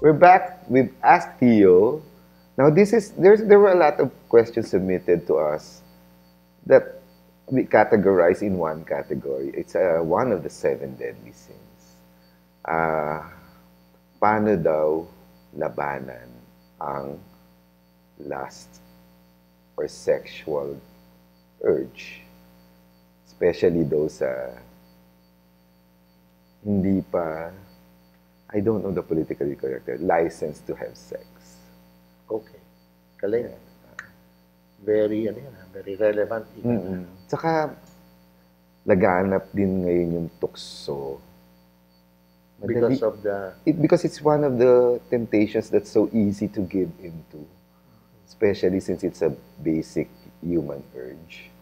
we're back with Ask Theo. Now, there were a lot of questions submitted to us that we categorize in one category. It's one of the 7 deadly sins. Paano daw labanan ang lust or sexual urge? Especially those hindi pa, I don't know the politically correct term, license to have sex. Okay. Galing. Very, very relevant. Tsaka, laganap din ngayon yung tukso. Because of the... Because it's one of the temptations that's so easy to give into. Especially since it's a basic human urge.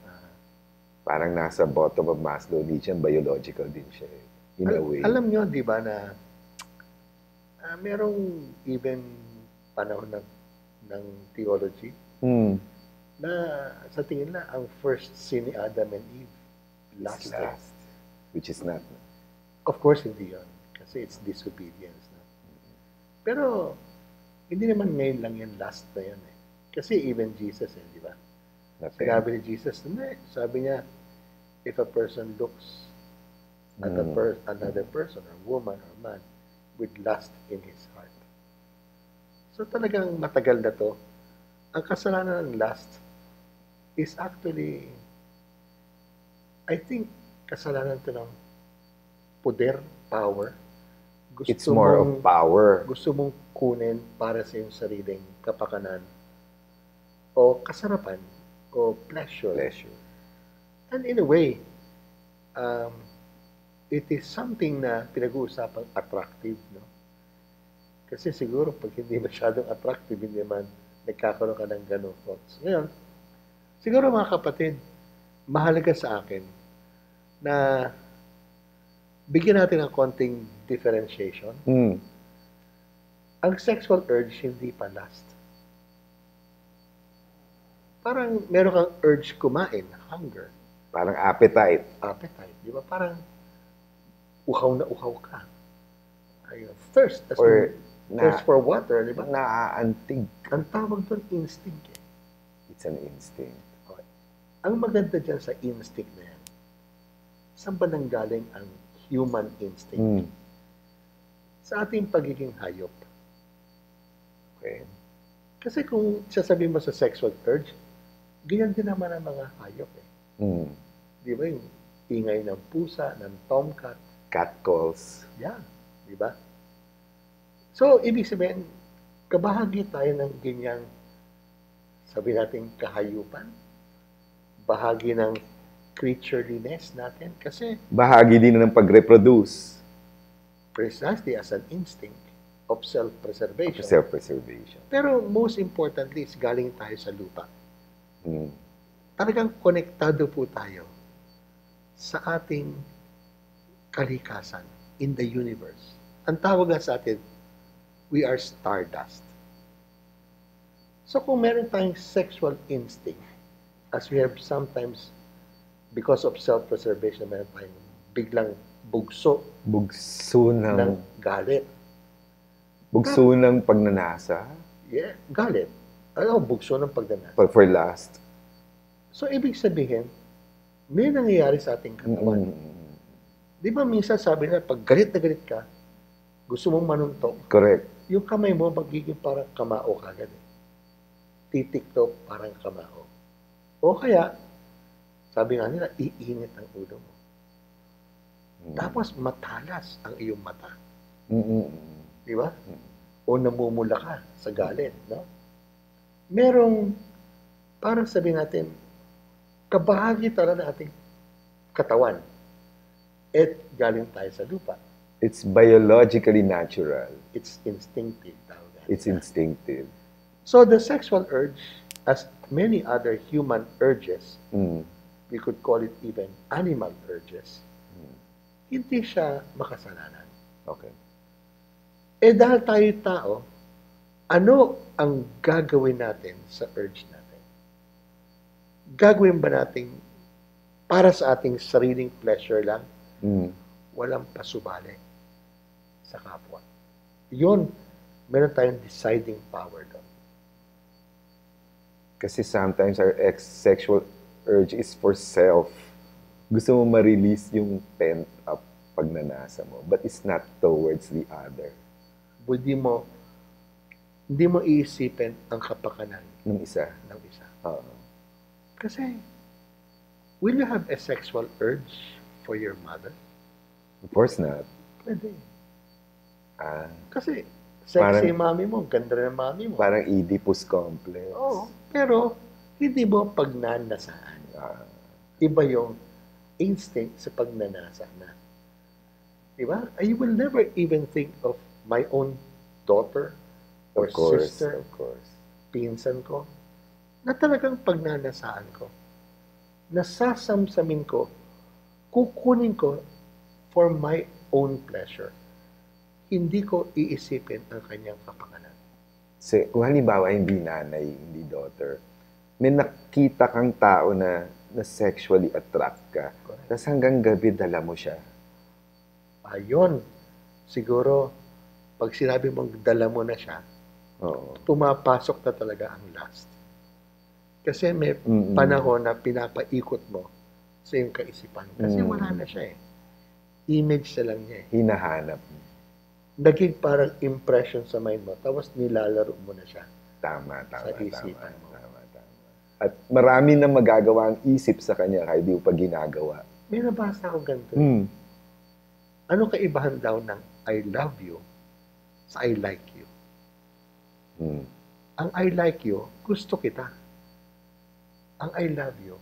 Parang nasa bottom of Maslow needs yan, biological din siya. In a way. Alam nyo, di ba, na merong even panahon ng theology na sa tingin na ang first sin ni Adam and Eve, lust. Which is not. Of course, hindi yun. Kasi it's disobedience. No? Pero, hindi naman ngayon lang yan lust na yan. Kasi even Jesus, di ba? Sinabi ni Jesus, sabi niya, if a person looks at another person, or woman, or man, with lust in his heart. So talagang matagal na to. Ang kasalanan ng lust is actually, I think, kasalanan to ng poder, power. It's more of power. Gusto mong kunin para sa iyong sariling kapakanan o kasarapan o pleasure. And in a way, it is something na pinag-uusapang attractive, no? Kasi siguro pag hindi masyadong attractive, hindi naman nagkakaroon ka ng ganong thoughts. Ngayon, siguro mga kapatid, mahalaga sa akin na bigyan natin ng konting differentiation. Ang sexual urge, hindi pa lust. Parang meron kang urge kumain, hunger. Parang appetite. Di ba? Parang uhaw na uhaw ka. Ayun. Thirst. Thirst for water, di ba? Naaantig. Ang tawag doon, instinct. It's an instinct. Okay. Ang maganda dyan sa instinct na yan, saan ba nanggaling ang human instinct? Sa ating pagiging hayop. Okay. Kasi kung sasabihin mo sa sexual urge, ganyan din naman ang mga hayop Di ba yung ingay ng pusa, ng tomcat, cat calls. Yeah, di ba? So, ibig sabihin, kabahagi tayo ng ganyang, sabi natin, kahayupan, bahagi ng creatureliness natin, kasi bahagi din ng pag-reproduce. Precisely as an instinct of self-preservation. Self-preservation. Pero most importantly, is galing tayo sa lupa. Talagang konektado po tayo sa ating kalikasan in the universe. Ang tawag nga sa atin, we are stardust. So kung meron tayong sexual instinct, as we have sometimes, because of self-preservation, meron tayong biglang bugso ng galit. Bugso ng pagnanasa? Yeah, galit. Ano, bugso ng pagnanasa. For lust. So, ibig sabihin, may nangyayari sa ating katawan. Di ba minsan sabi na, pag galit na galit ka, gusto mong manuntok. Correct. Yung kamay mo, magiging parang kamao kagad. Titiktok parang kamao. O kaya, sabi nga nila, iinit ang ulo mo. Tapos, matalas ang iyong mata. Di ba? O namumula ka sa galit. No? Merong, parang sabi natin, kabahagi talaga ng ating katawan. At galing tayo sa lupa. It's biologically natural. It's instinctive. It's instinctive. So the sexual urge, as many other human urges, we could call it even animal urges, hindi siya makasalanan. Okay. Eh dahil tayo tao, ano ang gagawin natin sa urge natin? Gagawin ba natin para sa ating sariling pleasure lang? Walang pasubali sa kapwa. Yun meron tayong deciding power doon. Kasi sometimes our sexual urge is for self. Gusto mo ma-release yung pent-up pagnanasa mo, but it's not towards the other. Hindi mo iisipin ang kapakanan Ng isa. ng isa. Oo. Kasi, will you have a sexual urge for your mother? Of course not. Pwede. Ah, Kasi, sexy Parang- mami mo, ganda ng mami mo. parang Oedipus complex. Oo. Pero, hindi mo pagnanasaan. Ah, Iba yung instinct sa pagnanasa na. Diba? I will never even think of my own daughter or of course, sister, of course. pinsan ko, na talagang pagnanasaan ko. Nasasamsamin ko, kukunin ko for my own pleasure. Hindi ko iisipin ang kanyang kapakanan. Kung halimbawa hindi nanay, hindi daughter, may nakita kang tao na sexually attract ka, Correct. tapos hanggang gabi dala mo siya. Ayun, siguro, pag sinabi mong dala mo na siya, Oo. pumapasok na talaga ang lust. Kasi may Mm-mm. panahon na pinapaikot mo sa iyong kaisipan. Kasi wala na siya eh. Image na lang niya eh. Hinahanap mo. Naging parang impression sa mind mo, tapos nilalaro mo na siya. Tama. Sa isipan mo. Tama. At marami na magagawa ang isip sa kanya kahit di mo pa ginagawa. May nabasa ko ganito. Hmm. Ano kaibahan daw ng I love you sa I like you? Hmm. Ang I like you, gusto kita. Ang I love you,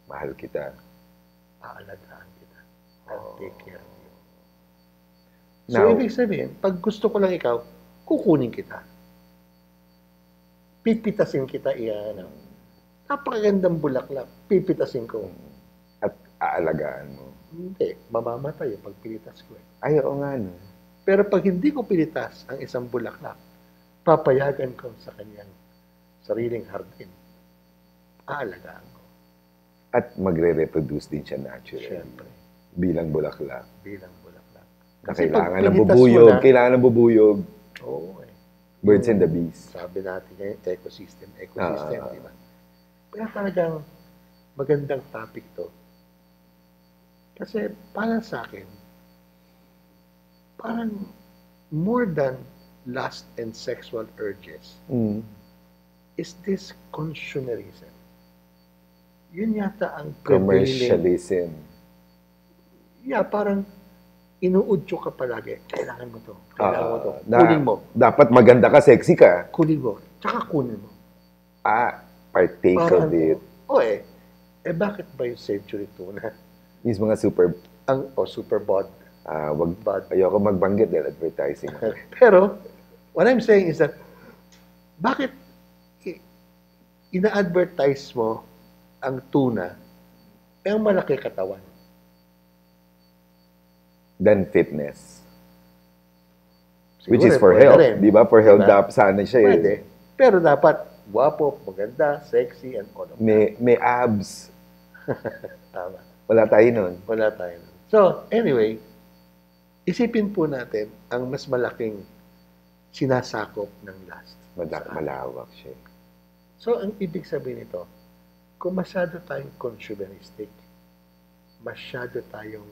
Mahal kita. aalagaan kita. I'll take care of you. Now- So, ibig sabihin, pag gusto ko lang ikaw, kukunin kita. Pipitasin kita, iyan. Napakagandang bulaklak, pipitasin ko. At aalagaan mo. Hindi, mamamatay pag pilitas ko eh. Ay, oo nga no. Pero pag hindi ko pilitas ang isang bulaklak, papayagan ko sa kanyang sariling hardin. Aalagaan ko. At magre-reproduce din siya naturally. Siyempre, Bilang bulaklak. bilang bulaklak. Na Kasi kailangan pag ng pinitas mo bubuyog. na- Kailangan ng bubuyog. Oo eh. Birds and the bees. Sabi natin ngayon, ecosystem, Ah. di ba? Kaya talagang magandang topic to. Kasi para sa akin, parang more than lust and sexual urges Mm. is this consumerism. Yun yata ang prevailing. Commercialism. Yeah, parang inuudyo ka palagi. Kailangan mo to. Kailangan mo to. Na- Kunin mo. Dapat maganda ka, sexy ka. Kunin mo. Tsaka kunin mo. Partake Parang, of it. bakit ba yung century tuna? Yung mga super, Super bod. wag, ayoko magbanggit dahil advertising. Pero, what I'm saying is that, bakit ina-advertise mo ang tuna ang malaki katawan? Then fitness. Siguro, Which is for pwede health. rin. Di ba? For health, Diba? sana siya eh. Pwede. Pero dapat, guwapo, maganda, sexy, and all of that. May abs. Tama. Wala tayo nun. Wala tayo. So, anyway, isipin po natin ang mas malaking sinasakop ng lust. Malawak siya. So, ang ibig sabihin nito, kung masyado tayong consumeristic, masyado tayong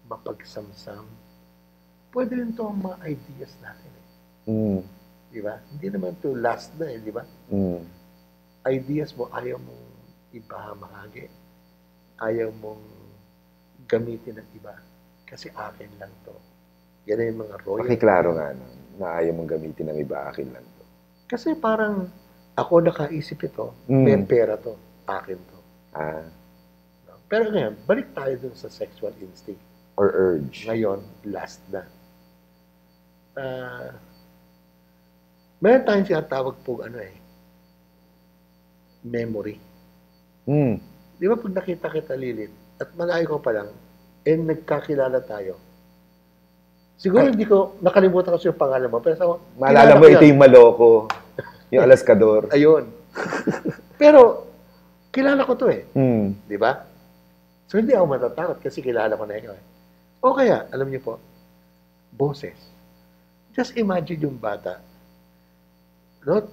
mapagsamsam, pwede rin ito ang mga ideas natin. Mm. Di ba? Hindi naman ito last na di ba? Mm. Ideas mo, ayaw mong ibahamahagi. Ayaw mong gamitin ng iba. Kasi akin lang to. Yan ay mga royal. Pakiklaro nga nun, na ayaw mong gamitin ng iba, akin lang to. Kasi parang ako nakaisip ito, may pera to, akin to. Pero ngayon, balik tayo dun sa sexual instinct. Or urge. Ngayon, last na. Meron tayong sinatawag po, memory. Mm. Di ba pag nakita kita, Lilith, at malayo ko pa lang, nagkakilala tayo. Siguro hindi ko, nakalimutan ko yung pangalan mo, pero Maalala mo, ito yung maloko. Yung alaskador. Ayun. Pero, kilala ko to Mm. Di ba? So, hindi ako matatakot kasi kilala ko na ikaw O kaya, alam niyo po, boses. Just imagine yung bata. No?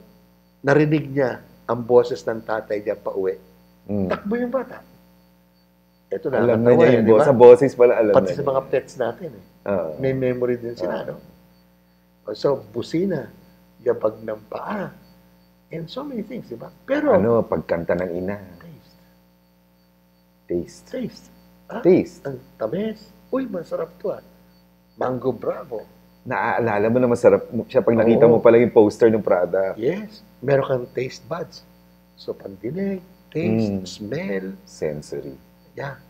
Narinig niya ang boses ng tatay niya pa uwi. Takbo yung bata. Ito na. Alam na niya yung sa boses pala, alam Pati na sa mga pets natin. May memory din sila. No? So, busina, yabag ng paa, and so many things, di ba? Pero, pagkanta ng ina. Taste. Taste. Ang tamis. Uy, masarap to Mango Bravo. Naaalala mo na masarap siya pag nakita mo pala yung poster ng product. Yes. Meron kang taste buds. So, pandinig, taste, smell. Sensory. Yeah.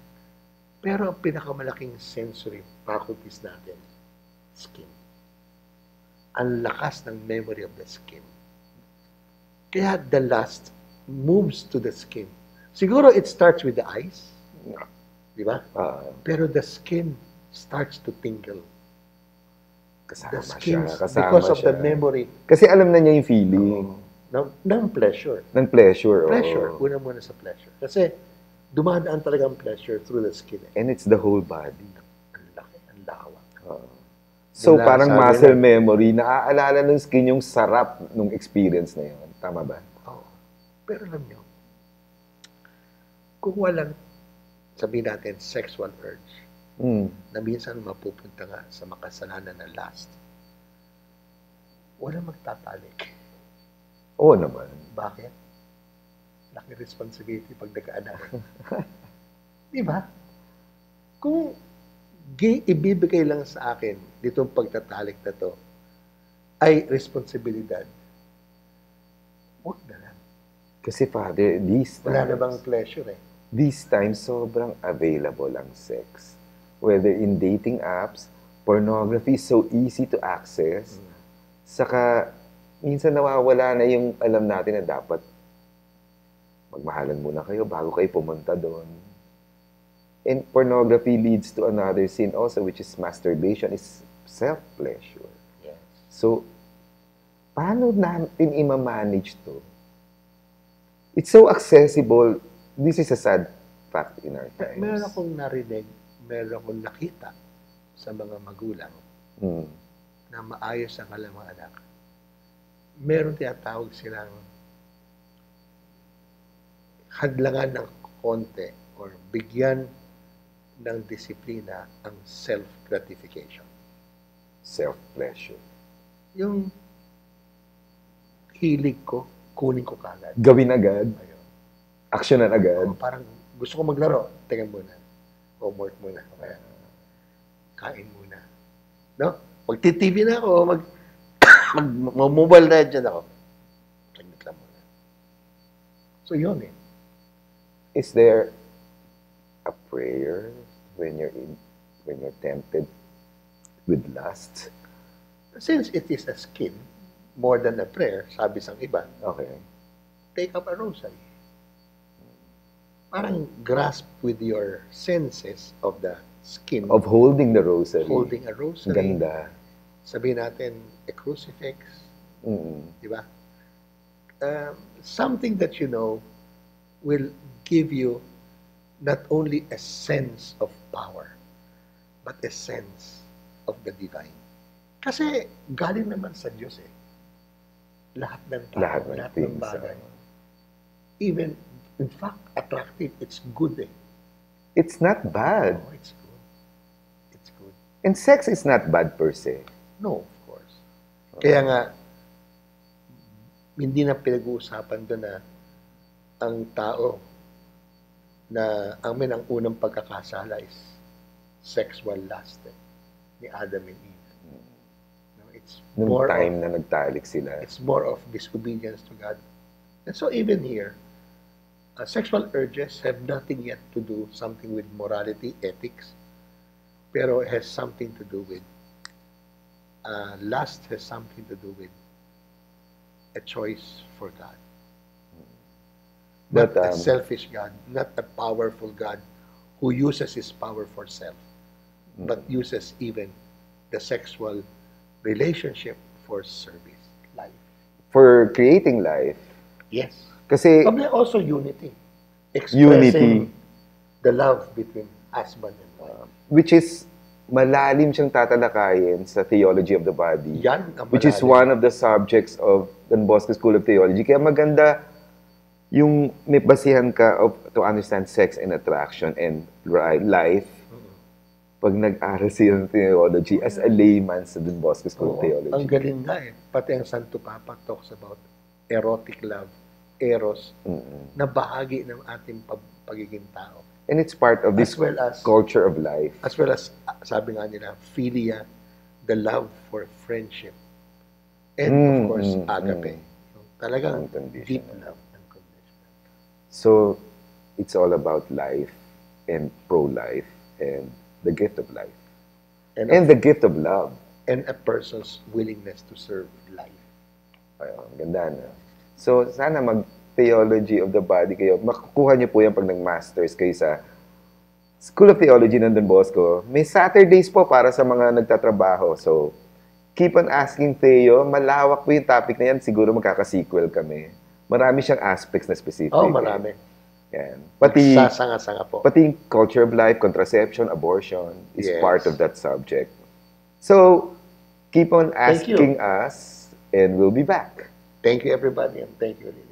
Pero ang pinakamalaking sensory faculties natin, skin. Ang lakas ng memory of the skin. Kaya the lust moves to the skin. Siguro it starts with the eyes. Di ba? Pero the skin starts to tingle. Kasama because of the memory. Kasi alam na niya yung feeling. Ng pleasure. Ng pleasure. Pleasure. Una muna sa pleasure. Kasi dumadaan talaga ang pleasure through the skin. And it's the whole body. Ang laki, ang lawak. So parang muscle memory, naaalala ng skin yung sarap ng experience na yun. Tama ba? Oo. Pero alam nyo, kung walang, sabihin natin, sexual urge, na minsan mapupunta nga sa makasalanan ng lust, walang magtatalik. Oo naman. Bakit? Laki responsibility pag nagkaanak. Di ba? Kung ibibigay lang sa akin ditong pagtatalik na to ay responsibilidad, huwag na lang. Kasi Father, these times, wala na bang pleasure these times, sobrang available ang sex. Whether in dating apps, pornography is so easy to access. Saka, minsan nawawala na yung alam natin na dapat magmahalan muna kayo bago kayo pumunta doon. And pornography leads to another sin also, which is masturbation, is self-pleasure. Yes. So, paano natin i-manage to? It's so accessible. This is a sad fact in our times. Meron akong narinig, meron akong nakita sa mga magulang na maayos ang kanilang mga anak. Meron tinatawag silang hadlangan ng konti or bigyan ng disiplina ang self-gratification. Self-pleasure. Yung hilig ko, kunin ko kagad. Gawin agad. Ayun. Actionan agad. Parang gusto ko maglaro, tingnan muna. Homework muna. Kaya, kain muna. No? Magti-TV na ako, mag-mobile legend ako. Saglit lang muna. So, yun Is there a prayer when you're tempted with lust? Since it is a skin, more than a prayer, sabi sang iba, okay, take up a rosary. Parang grasp with your senses of the skin. Of holding the rosary. Holding a rosary. Ganda. Sabihin natin, a crucifix. Di ba? Something that you know will give you not only a sense of power, but a sense of the divine. Kasi galing naman sa Diyos Lahat ng tao, lahat ng bagay. Even, in fact, attractive. It's good It's not bad. Oh, it's good. It's good. And sex is not bad per se. No, of course. Kaya nga, hindi na pinag-uusapan doon na ang tao na ang unang pagkakasala is sexual lust ni Adam and Eve. It's Nung more time na nagtalik sila. It's more of disobedience to God. And so even here, sexual urges have nothing yet to do something with morality, ethics, pero it has something to do with lust has something to do with a choice for God. Not a selfish God, not a powerful God who uses his power for self, but uses even the sexual relationship for service, life. For creating life. Yes. Kasi but also unity. Expressing the love between husband and wife. Which is malalim siyang tatalakayin sa theology of the body. Yan ang which is one of the subjects of Don Bosco School of Theology. Kaya maganda yung may basihan ka to understand sex and attraction and life pag nag-aral siya ng theology as a layman sa Don Bosco School of Theology. Ang galing nga eh. Pati ang Santo Papa talks about erotic love, eros, na bahagi ng ating pagiging tao. And it's part of this culture of life. As well as, sabi nga nila, philia, the love for friendship. And of course, agape. So, talagang deep love. So, it's all about life and pro-life and the gift of life. And the gift of love. And a person's willingness to serve life. Ayun, ganda na. So, sana mag-theology of the body kayo. Makukuha niyo po yan pag nag-masters kayo sa School of Theology ng Don Bosco. May Saturdays po para sa mga nagtatrabaho. So, keep on asking Theo. Malawak po yung topic na yan. Siguro magkaka-sequel kami. Marami siyang aspects na specific. Marami. Yan. Pati, sasanga-sanga po. Pati culture of life, contraception, abortion is part of that subject. So, keep on asking us and we'll be back. Thank you, everybody, and thank you, Lily.